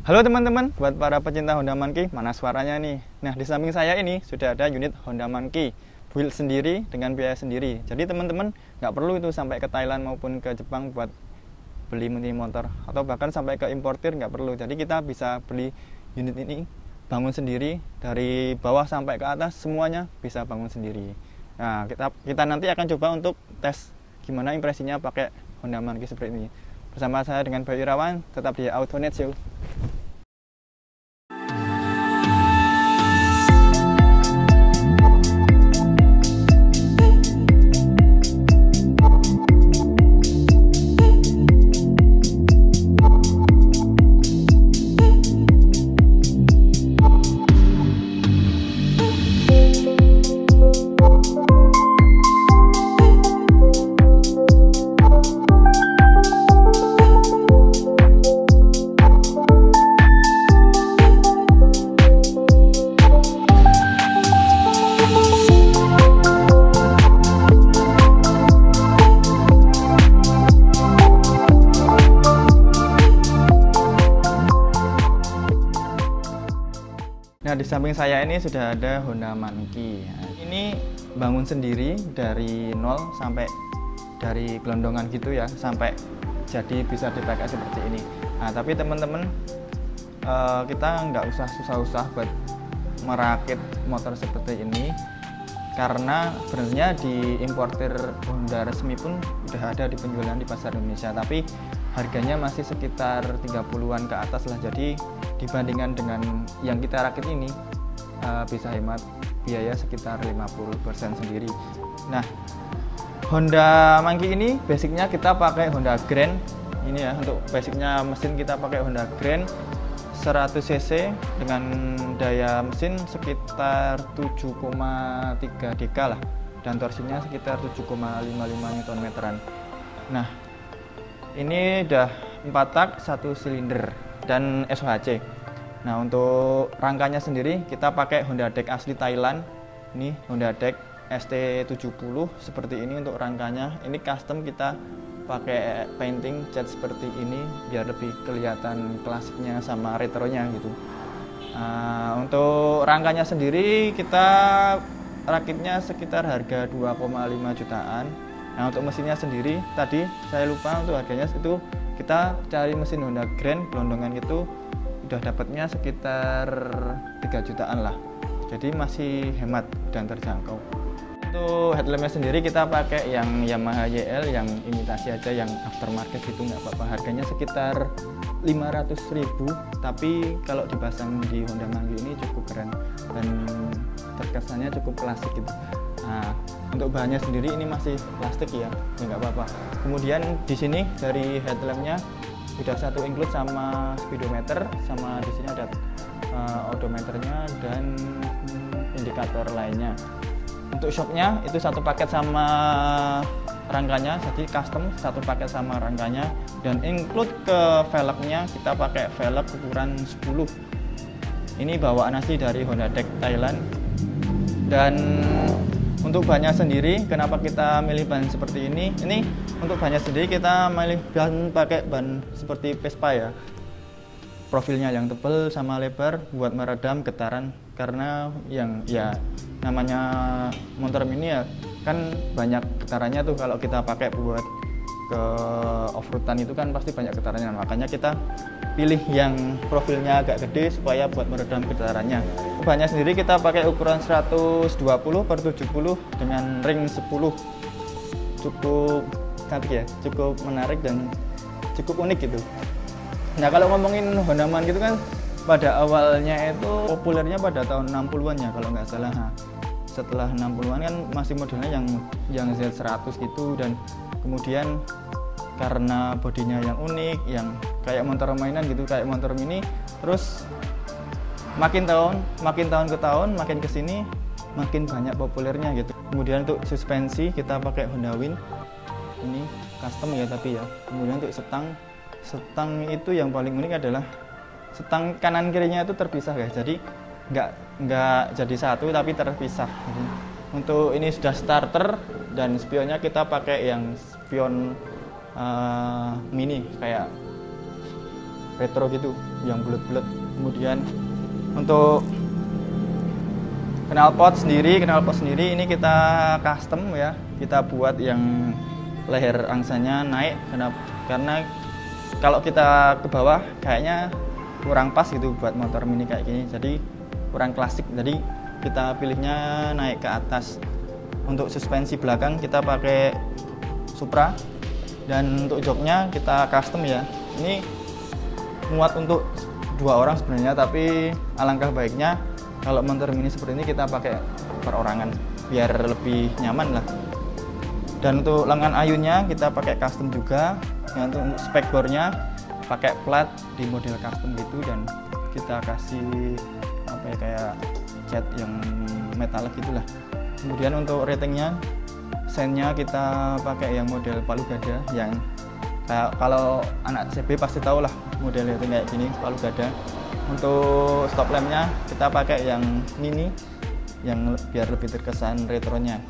Halo teman-teman, buat para pecinta Honda Monkey, mana suaranya nih? Nah, di samping saya ini sudah ada unit Honda Monkey, build sendiri dengan biaya sendiri. Jadi teman-teman nggak perlu itu sampai ke Thailand maupun ke Jepang buat beli mini motor, atau bahkan sampai ke importir nggak perlu. Jadi kita bisa beli unit ini, bangun sendiri dari bawah sampai ke atas, semuanya bisa bangun sendiri. Nah, kita nanti akan coba untuk tes gimana impresinya pakai Honda Monkey seperti ini. Bersama saya dengan Bayu Irawan, tetap di Autonet Show. Nah, di samping saya ini sudah ada Honda Monkey. Nah, ini bangun sendiri dari nol sampai dari gelondongan gitu ya, sampai jadi bisa dipakai seperti ini. Nah, tapi teman-teman, kita nggak usah susah-susah buat merakit motor seperti ini, karena sebenarnya di importir Honda resmi pun udah ada di penjualan di pasar Indonesia, tapi harganya masih sekitar 30-an ke atas lah. Jadi dibandingkan dengan yang kita rakit ini, bisa hemat biaya sekitar 50% sendiri. Nah, Honda Monkey ini basicnya kita pakai Honda Grand. Ini ya, untuk basicnya mesin kita pakai Honda Grand 100 cc dengan daya mesin sekitar 7,3 dk lah, dan torsinya sekitar 7,55 Nm. Nah, ini udah 4 tak 1 silinder dan SOHC. Nah, untuk rangkanya sendiri kita pakai Honda Deck asli Thailand. Ini Honda Deck ST70 seperti ini untuk rangkanya. Ini custom, kita pakai painting cat seperti ini biar lebih kelihatan klasiknya sama retronya gitu. Untuk rangkanya sendiri kita rakitnya sekitar harga 2,5 jutaan. Nah, untuk mesinnya sendiri tadi saya lupa untuk harganya, itu kita cari mesin Honda Grand gelondongan itu udah dapatnya sekitar 3 jutaan lah. Jadi masih hemat dan terjangkau. Untuk headlampnya sendiri kita pakai yang Yamaha YL yang imitasi aja, yang aftermarket gitu, nggak apa-apa. Harganya sekitar 500.000, tapi kalau dipasang di Honda Monkey ini cukup keren dan terkesannya cukup klasik gitu. Nah, untuk bahannya sendiri ini masih plastik ya nggak apa-apa. Kemudian di sini dari headlampnya sudah satu include sama speedometer, sama di sini ada odometernya dan indikator lainnya. Untuk shocknya itu satu paket sama rangkanya, jadi custom satu paket sama rangkanya, dan include ke velgnya kita pakai velg ukuran 10. Ini bawaan asli dari Honda Deck Thailand. Dan untuk bannya sendiri, kenapa kita milih ban seperti ini? Ini untuk bannya sendiri kita milih ban pakai ban seperti Vespa ya. Profilnya yang tebal sama lebar buat meredam getaran, karena yang ya namanya motor mini ya kan banyak getarannya tuh. Kalau kita pakai buat ke off-roadan itu kan pasti banyak getarannya. Makanya kita pilih yang profilnya agak gede supaya buat meredam getarannya. Bannya sendiri kita pakai ukuran 120/70 dengan ring 10. Cukup cantik ya, cukup menarik dan cukup unik gitu. Nah, kalau ngomongin Honda Monkey itu kan pada awalnya itu populernya pada tahun 60-an ya kalau nggak salah. Nah, setelah 60-an kan masih modelnya yang Z100 gitu, dan kemudian karena bodinya yang unik, yang kayak motor mainan gitu, kayak motor mini, terus makin tahun ke tahun, makin kesini makin banyak populernya gitu. Kemudian untuk suspensi kita pakai Honda Win, ini custom ya tapi ya. Kemudian untuk setang itu yang paling unik adalah setang kanan kirinya itu terpisah guys, jadi nggak jadi satu tapi terpisah. Untuk ini sudah starter, dan spionnya kita pakai yang spion mini kayak retro gitu. yang bulat-bulat. Kemudian untuk knalpot sendiri ini kita custom ya, kita buat yang leher angsanya naik. Karena kalau kita ke bawah kayaknya kurang pas gitu buat motor mini kayak gini, jadi kurang klasik, jadi kita pilihnya naik ke atas. Untuk suspensi belakang kita pakai Supra, dan untuk joknya kita custom ya. Ini muat untuk 2 orang sebenarnya, tapi alangkah baiknya kalau motor mini seperti ini kita pakai perorangan biar lebih nyaman lah. Dan untuk lengan ayunnya kita pakai custom juga. Ya, untuk spekbornya pakai plat di model custom gitu, dan kita kasih apa ya, kayak cat yang metalik gitulah. Kemudian untuk ratingnya, sennya kita pakai yang model palu gada, yang kayak kalau anak CB pasti tahu lah model itu kayak gini, palu gada. Untuk stop lampnya kita pakai yang mini, yang biar lebih terkesan retronya.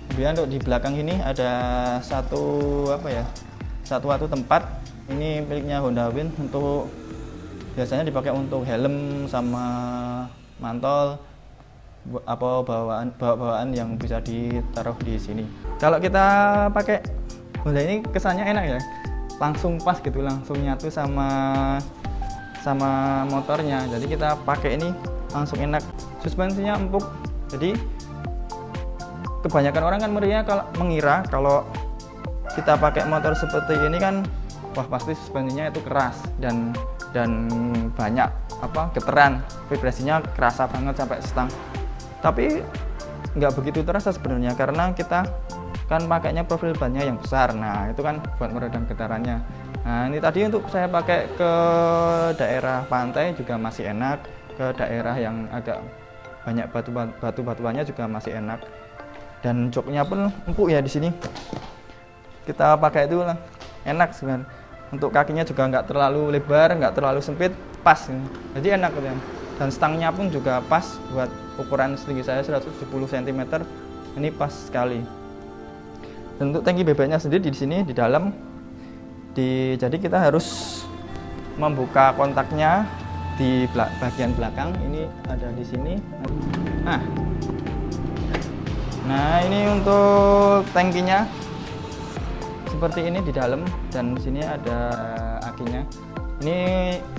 Kemudian untuk di belakang ini ada satu tempat, ini miliknya Honda Win, untuk biasanya dipakai untuk helm sama mantol, apa bawaan yang bisa ditaruh di sini. Kalau kita pakai Honda ini kesannya enak ya, langsung pas gitu, langsung nyatu sama motornya. Jadi kita pakai ini langsung enak. Suspensinya empuk. Jadi kebanyakan orang kan mengira kalau kita pakai motor seperti ini kan, wah pasti suspensinya itu keras dan banyak getaran, vibrasinya kerasa banget sampai stang. Tapi nggak begitu terasa sebenarnya, karena kita kan pakainya profil bannya yang besar. Nah itu kan buat meredam getarannya. Nah ini tadi untuk saya pakai ke daerah pantai juga masih enak, ke daerah yang agak banyak batu-batuannya juga masih enak. Dan joknya pun empuk ya di sini. Kita pakai itu enak sebenarnya. Untuk kakinya juga nggak terlalu lebar, nggak terlalu sempit, pas. Jadi enak gitu ya. Dan stangnya pun juga pas buat ukuran setinggi saya 170 cm. Ini pas sekali. Dan untuk tangki BBM-nya sendiri di sini di dalam. Jadi kita harus membuka kontaknya di bagian belakang. Ini ada di sini. Nah ini untuk tangkinya seperti ini di dalam, dan di sini ada akinya. Ini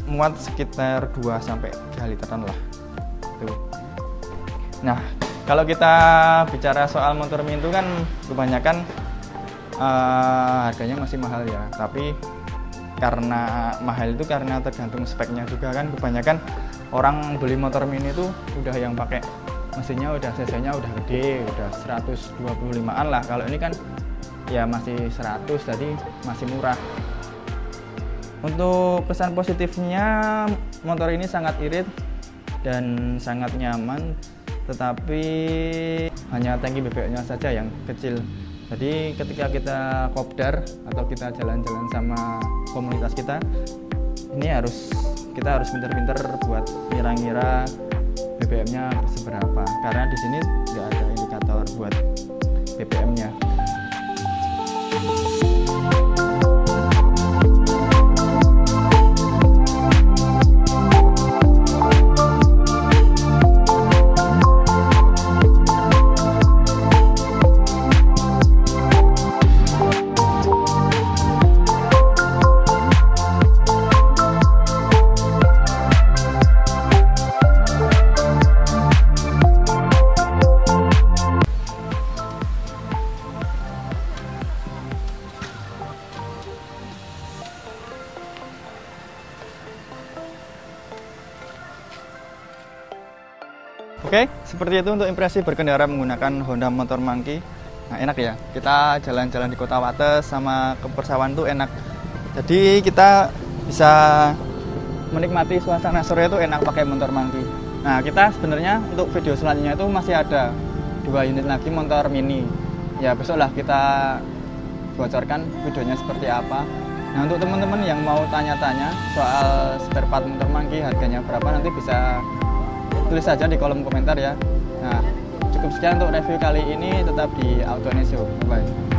muat sekitar 2-3 literan lah. Tuh. Nah kalau kita bicara soal motor mini itu kan kebanyakan harganya masih mahal ya, tapi karena mahal itu karena tergantung speknya juga kan. Kebanyakan orang beli motor mini itu udah yang pakai mesinnya udah cc-nya udah gede, udah 125-an lah. Kalau ini kan ya masih 100, jadi masih murah. Untuk kesan positifnya, motor ini sangat irit dan sangat nyaman, tetapi hanya tangki BBM-nya saja yang kecil. Jadi ketika kita kopdar atau kita jalan-jalan sama komunitas kita, ini kita harus pinter-pinter buat ngira-ngira BBM-nya seberapa, karena di sini nggak ada indikator buat BBM-nya. Oke, seperti itu untuk impresi berkendara menggunakan Honda Motor Monkey. Nah, enak ya, kita jalan-jalan di Kota Wates sama ke persawahan tuh enak. Jadi kita bisa menikmati suasana sore itu enak pakai Motor Monkey. Nah, kita sebenarnya untuk video selanjutnya itu masih ada 2 unit lagi motor mini. Ya, besok lah kita bocorkan videonya seperti apa. Nah, untuk teman-teman yang mau tanya-tanya soal spare part Motor Monkey harganya berapa, nanti bisa tulis saja di kolom komentar ya. Nah, cukup sekian untuk review kali ini, tetap di Auto Show. Bye.